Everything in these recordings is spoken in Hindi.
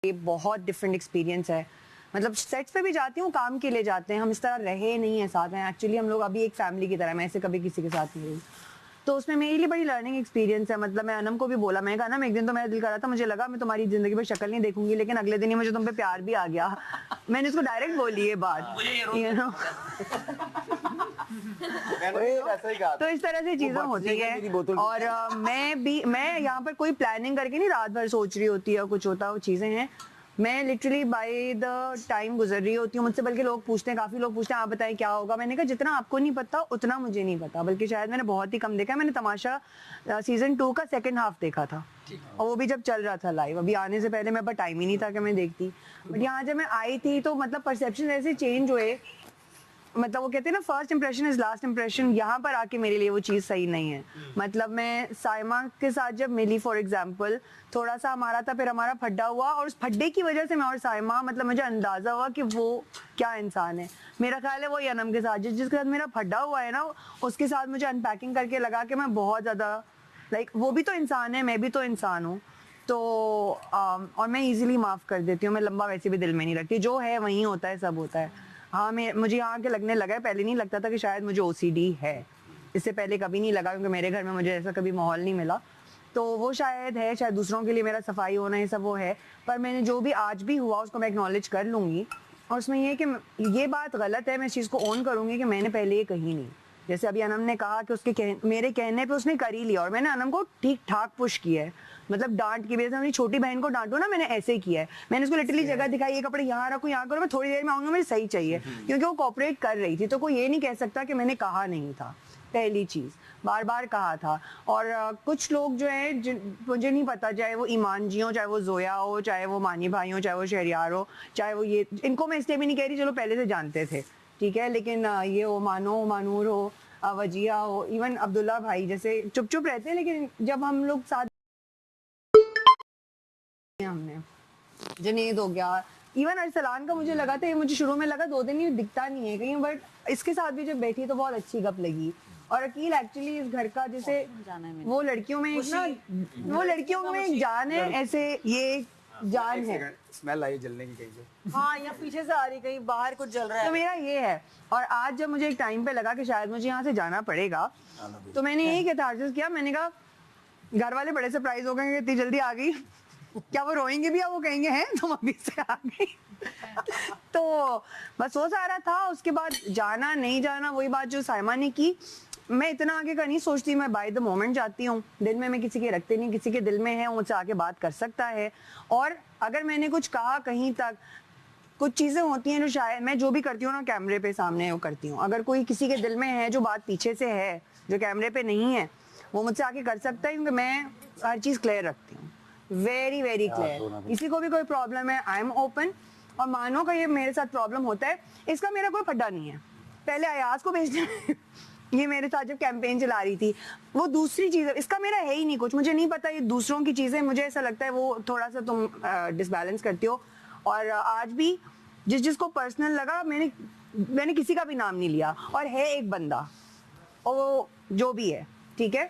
ये बहुत डिफरेंट एक्सपीरियंस है। मतलब सेट्स पे भी जाती हूँ, काम के लिए जाते हैं, हम इस तरह रहे नहीं है साथ में। एक्चुअली हम लोग अभी एक फैमिली की तरह, मैं ऐसे कभी किसी के साथ नहीं रही, तो उसमें मेरे लिए बड़ी लर्निंग एक्सपीरियंस है। मतलब मैं अनम को भी बोला, मैं कहा अनम एक दिन तो मेरा दिल कर रहा था, मुझे लगा मैं तुम्हारी जिंदगी में शक्ल नहीं देखूंगी, लेकिन अगले दिन ही मुझे तुम पे प्यार भी आ गया। मैंने उसको डायरेक्ट बोली ये बात, यू नो। तो इस तरह से चीजें होती है। और मैं यहाँ पर कोई प्लानिंग करके नहीं रात भर सोच रही होती है कुछ होता, वो चीजें हैं। मैं लिटरली बाय द टाइम गुजर रही होती हूँ। मुझसे बल्कि लोग पूछते हैं, काफी लोग पूछते हैं आप बताएं क्या होगा। मैंने कहा जितना आपको नहीं पता उतना मुझे नहीं पता, बल्कि शायद मैंने बहुत ही कम देखा है। मैंने तमाशा सीजन 2 का सेकंड हाफ देखा था, और वो भी जब चल रहा था लाइव। अभी आने से पहले मेरे पास टाइम ही नहीं था कि मैं देखती। बट यहाँ जब मैं आई थी तो मतलब परसेप्शन ऐसे चेंज हुए। मतलब वो कहते हैं ना first impression is last impression, यहाँ पर आके मेरे लिए वो चीज़ सही नहीं है। मतलब मैं साइमा के साथ जब मिली फॉर एग्जांपल, थोड़ा सा हमारा था, फिर हमारा फड्डा हुआ, और उस फड्डे की वजह से मैं और साइमा, मतलब मुझे अंदाजा हुआ कि वो क्या इंसान है। मेरा ख्याल है वो अनम के साथ जिसके साथ मेरा फड्डा हुआ है ना, उसके साथ मुझे अनपैकिंग करके लगा कि मैं बहुत ज़्यादा लाइक वो भी तो इंसान है, मैं भी तो इंसान हूँ। तो और मैं इजीली माफ़ कर देती हूँ। मैं लंबा वैसे भी दिल में नहीं रखती, जो है वहीं होता है, सब होता है। हाँ, मुझे यहाँ के लगने लगा है, पहले नहीं लगता था कि शायद मुझे ओसीडी है। इससे पहले कभी नहीं लगा, क्योंकि मेरे घर में मुझे ऐसा कभी माहौल नहीं मिला। तो वो शायद है, शायद दूसरों के लिए मेरा सफाई होना ये सब वो है। पर मैंने जो भी आज भी हुआ उसको मैं एक्नॉलेज कर लूँगी। और उसमें ये कि ये बात गलत है, मैं इस चीज़ को ऑन करूँगी कि मैंने पहले ये कही नहीं। जैसे अभी अनम ने कहा कि उसके मेरे कहने पे उसने कर ही लिया, और मैंने अनम को ठीक ठाक पुश किया है। मतलब डांट की वजह से, अपनी छोटी बहन को डांटो ना, मैंने ऐसे ही किया है। मैंने उसको लिटरली जगह दिखाई, ये कपड़े यहाँ रखो, यहाँ करो, मैं थोड़ी देर में आऊंगा, मुझे सही चाहिए, क्योंकि वो कोऑपरेट कर रही थी। तो कोई ये नहीं कह सकता कि मैंने कहा नहीं था। पहली चीज बार बार कहा था। और कुछ लोग जो है मुझे नहीं पता, चाहे वो ईमान जी हो, चाहे वो जोया हो, चाहे वो मानी भाई हो, चाहे वो शहरियार हो, चाहे वो ये, इनको मैं इसलिए भी नहीं कह रही, चलो पहले से जानते थे, ठीक है। लेकिन ये हो मानो, मानूर हो, वजिया हो, इवन अब्दुल्ला भाई जैसे चुप चुप रहते हैं, लेकिन जब हम लोग साथ हमने जनेद हो गया, इवन अरसलान का मुझे लगा था, ये मुझे शुरू में लगा 2 दिन ये दिखता नहीं है कहीं, बट इसके साथ भी जब बैठी तो बहुत अच्छी गप लगी। और अकील एक्चुअली इस घर का जैसे वो लड़कियों में एक ना, वो लड़कियों में एक जान है, ऐसे ये जान है। स्मेल आई जलने की कहीं से। हाँ, या पीछे से आ रही, कहीं बाहर कुछ जल रहा है। तो मेरा ये है। और आज जब मुझे एक टाइम पे लगा कि शायद मुझे यहाँ से जाना पड़ेगा, तो मैंने यही कैथारसिस किया। मैंने कहा घर वाले बड़े सरप्राइज हो गए कि इतनी जल्दी आ गई। क्या वो रोएंगे भी या वो कहेंगे हैं तुम अभी से आ गई। तो बस वो सारा था। उसके बाद जाना नहीं जाना, वही बात जो साइमा ने की, मैं इतना आगे का नहीं सोचती, मैं बाय द मोमेंट जाती हूँ। दिल में मैं किसी के रखते नहीं, किसी के दिल में है मुझसे आके बात कर सकता है। और अगर मैंने कुछ कहा कहीं तक, कुछ चीजें होती हैं जो शायद मैं जो भी करती हूँ ना कैमरे पे सामने वो करती हूँ, अगर कोई किसी के दिल में है जो बात पीछे से है जो कैमरे पे नहीं है, वो मुझसे आके कर सकता है, क्योंकि मैं हर चीज क्लियर रखती हूँ, वेरी वेरी क्लियर। किसी को भी कोई प्रॉब्लम है, आई एम ओपन। और मानो का ये मेरे साथ प्रॉब्लम होता है, इसका मेरा कोई फड्डा नहीं है। पहले अयाज को भेजने ये मेरे साथ जब कैंपेन चला रही थी, वो दूसरी चीज है, इसका मेरा है ही नहीं कुछ। मुझे नहीं पता, ये दूसरों की चीजें, मुझे ऐसा लगता है वो थोड़ा सा तुम डिसबैलेंस करती हो। और आज भी जिसको पर्सनल लगा, मैंने किसी का भी नाम नहीं लिया। और है एक बंदा, और वो जो भी है ठीक है,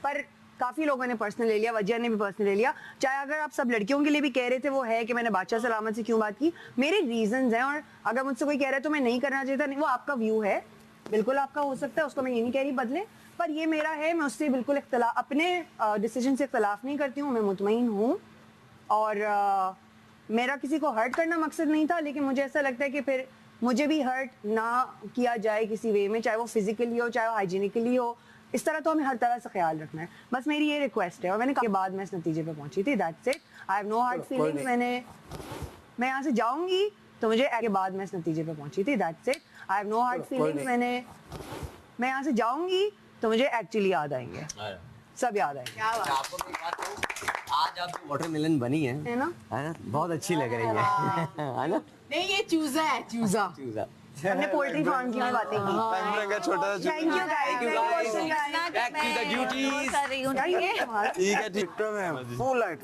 पर काफी लोगों ने पर्सनल ले लिया, वजिया ने भी पर्सनल ले लिया। चाहे अगर आप सब लड़कियों के लिए भी कह रहे थे, वो है कि मैंने बादशाह सलामत से क्यों बात की, मेरे रीजंस हैं। और अगर मुझसे कोई कह रहा है तो मैं नहीं करना चाहिए था, नहीं, वो आपका व्यू है, बिल्कुल आपका हो सकता है, उसको मैं ये नहीं कह रही बदले, पर ये मेरा है। मैं उससे बिल्कुल इख्तलाफ, अपने डिसीजन से इख्तलाफ नहीं करती हूँ, मैं मुतमईन हूँ। और मेरा किसी को हर्ट करना मकसद नहीं था, लेकिन मुझे ऐसा लगता है कि फिर मुझे भी हर्ट ना किया जाए किसी वे में, चाहे वो फिजिकली हो, चाहे वो हाइजीनिकली हो। इस तरह तो हमें हर तरह से ख्याल रखना है, बस मेरी ये रिक्वेस्ट है। और मैंने के बाद मैं इस नतीजे पे पहुंची थी, that's it. I have no hard feelings. मैं यहाँ से जाऊंगी तो मुझे के बाद मैं इस नतीजे पे पहुंची थी, that's it. I have no hard feelings. मैं यहाँ से जाऊंगी तो मुझे एक्चुअली याद आएंगे, सब याद आएंगे। आपको एक बात कहूं, आज आप वाटरमेलन बनी है ना, बहुत अच्छी लग रही है ना? नहीं, ये चूजा है, चूजा। हमने पोल्ट्री फार्म की बातें की। छोटा सा thank you guys, back to the duties. ठीक है, ठीक है, फुल लाइट।